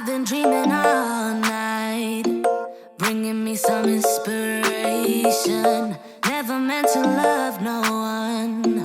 I've been dreaming all night, bringing me some inspiration. Never meant to love no one.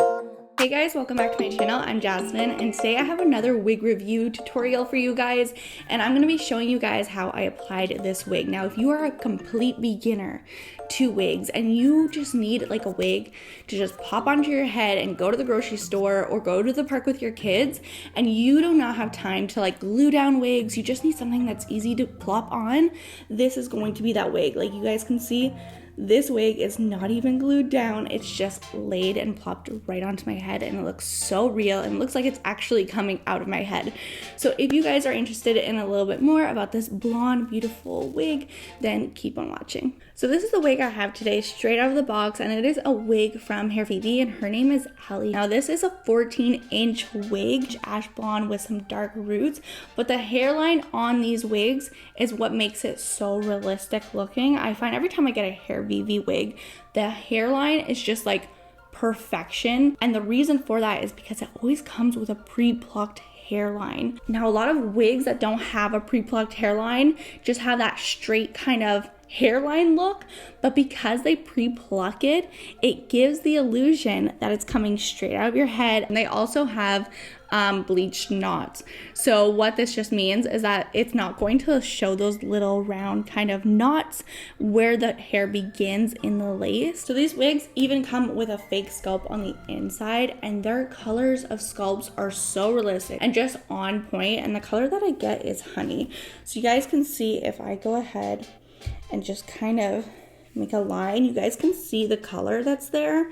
Hey guys, welcome back to my channel. I'm Jasmine, and today I have another wig review tutorial for you guys, and I'm going to be showing you guys how I applied this wig. Now, if you are a complete beginner to wigs and you just need like a wig to just pop onto your head and go to the grocery store or go to the park with your kids, and you do not have time to like glue down wigs, you just need something that's easy to plop on, this is going to be that wig. Like you guys can see, this wig is not even glued down, it's just laid and plopped right onto my head, and it looks so real and looks like it's actually coming out of my head. So if you guys are interested in a little bit more about this blonde beautiful wig, then keep on watching. So this is the wig I have today straight out of the box, and it is a wig from Hairvivi, and her name is Ellie. Now this is a 14-inch wig, ash blonde with some dark roots, but the hairline on these wigs is what makes it so realistic looking. I find every time I get a Hairvivi wig, the hairline is just like perfection, and the reason for that is because it always comes with a pre-plucked hairline. Now a lot of wigs that don't have a pre-plucked hairline just have that straight kind of hairline look, but because they pre-pluck it, it gives the illusion that it's coming straight out of your head. And they also have bleached knots. So what this just means is that it's not going to show those little round kind of knots where the hair begins in the lace. So these wigs even come with a fake scalp on the inside, and their colors of scalps are so realistic and just on point, and the color that I get is honey. So you guys can see if I go ahead and just kind of make a line, you guys can see the color that's there.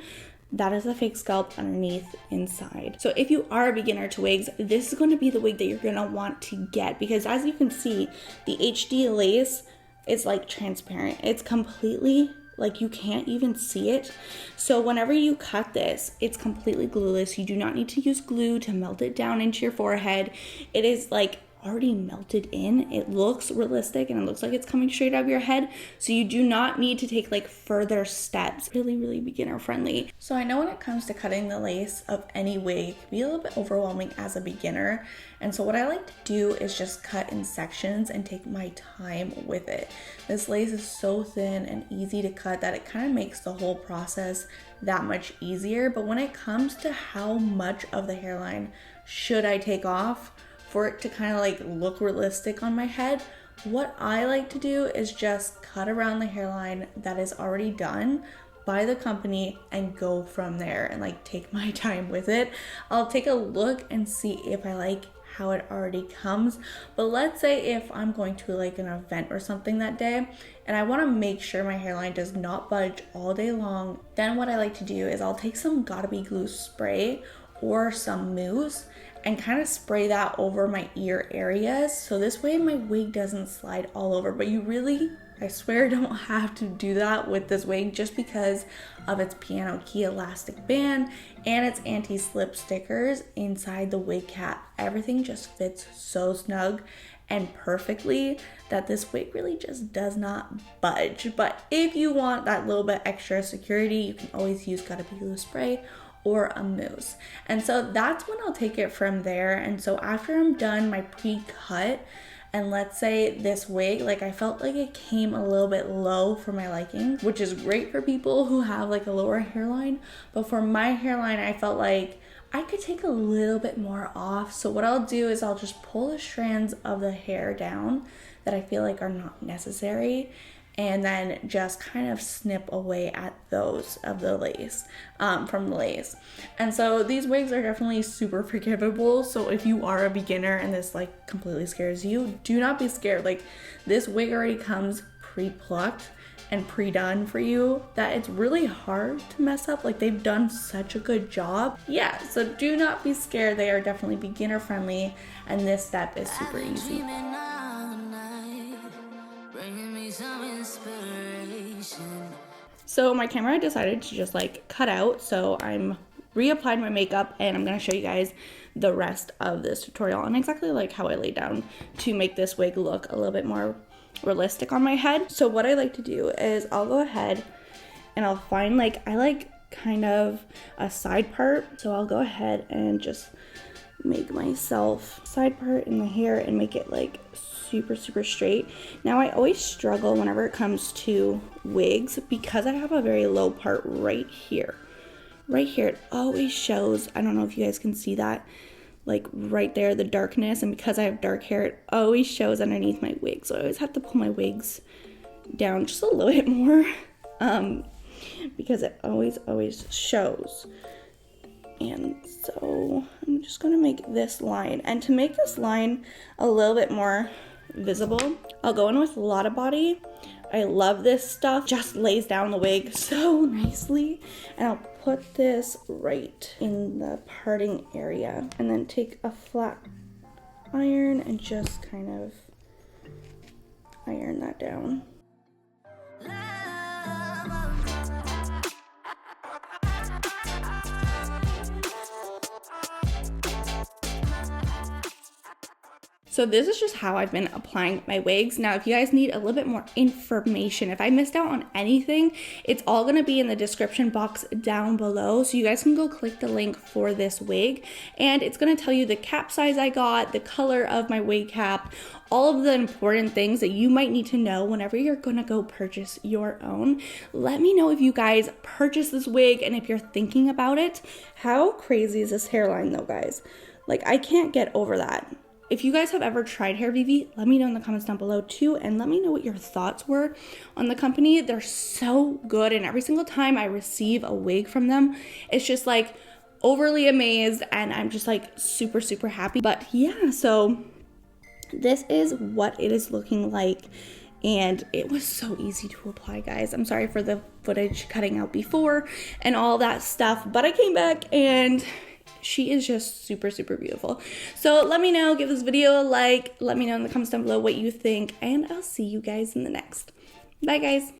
That is a fake scalp underneath inside. So if you are a beginner to wigs, this is going to be the wig that you're going to want to get, because as you can see, the HD lace is like transparent. It's completely like you can't even see it. So whenever you cut this, it's completely glueless. You do not need to use glue to melt it down into your forehead. It is like already melted in. It looks realistic and it looks like it's coming straight out of your head, so you do not need to take like further steps. Really beginner friendly. So I know when it comes to cutting the lace of any wig, it can be a little bit overwhelming as a beginner, and so what I like to do is just cut in sections and take my time with it. This lace is so thin and easy to cut that it kind of makes the whole process that much easier. But when it comes to how much of the hairline should I take off for it to kind of like look realistic on my head, what I like to do is just cut around the hairline that is already done by the company and go from there and like take my time with it. I'll take a look and see if I like how it already comes. But let's say if I'm going to like an event or something that day and I want to make sure my hairline does not budge all day long, then what I like to do is I'll take some Gotta Be Glue spray or some mousse and kind of spray that over my ear areas, so this way my wig doesn't slide all over. But you really, I swear, don't have to do that with this wig, just because of its piano key elastic band and its anti-slip stickers inside the wig cap. Everything just fits so snug and perfectly that this wig really just does not budge. But if you want that little bit extra security, you can always use Gotta Be Glue spray or a mousse. And so that's when I'll take it from there. And so after I'm done my pre-cut, and let's say this wig, like I felt like it came a little bit low for my liking, which is great for people who have like a lower hairline, but for my hairline I felt like I could take a little bit more off. So what I'll do is I'll just pull the strands of the hair down that I feel like are not necessary, and then just kind of snip away at those of the lace, from the lace. And so these wigs are definitely super forgivable. So if you are a beginner and this like completely scares you, do not be scared. Like this wig already comes pre-plucked and pre-done for you, that it's really hard to mess up. Like they've done such a good job. Yeah, so do not be scared. They are definitely beginner friendly, and this step is super easy. So my camera decided to just like cut out, so I'm reapplied my makeup and I'm gonna show you guys the rest of this tutorial and exactly like how I laid down to make this wig look a little bit more realistic on my head. So what I like to do is I'll go ahead and I'll find like, I like kind of a side part, so I'll go ahead and just make myself side part in the hair and make it like super straight. Now I always struggle whenever it comes to wigs because I have a very low part right here. Right here, it always shows, I don't know if you guys can see that, like right there, the darkness, and because I have dark hair, it always shows underneath my wig. So I always have to pull my wigs down just a little bit more because it always shows. And so I'm just gonna make this line. And to make this line a little bit more visible, I'll go in with Lotta Body. I love this stuff, just lays down the wig so nicely. And I'll put this right in the parting area and then take a flat iron and just kind of iron that down. So this is just how I've been applying my wigs. Now, if you guys need a little bit more information, if I missed out on anything, it's all gonna be in the description box down below. So you guys can go click the link for this wig, and it's gonna tell you the cap size I got, the color of my wig cap, all of the important things that you might need to know whenever you're gonna go purchase your own. Let me know if you guys purchase this wig and if you're thinking about it. How crazy is this hairline though, guys? Like, I can't get over that. If you guys have ever tried Hairvivi, let me know in the comments down below too, and let me know what your thoughts were on the company. They're so good, and every single time I receive a wig from them, it's just like overly amazed, and I'm just like super happy. But yeah, so this is what it is looking like, and it was so easy to apply, guys. I'm sorry for the footage cutting out before and all that stuff, but I came back and she is just super beautiful. So let me know, give this video a like, let me know in the comments down below what you think, and I'll see you guys in the next. Bye, guys.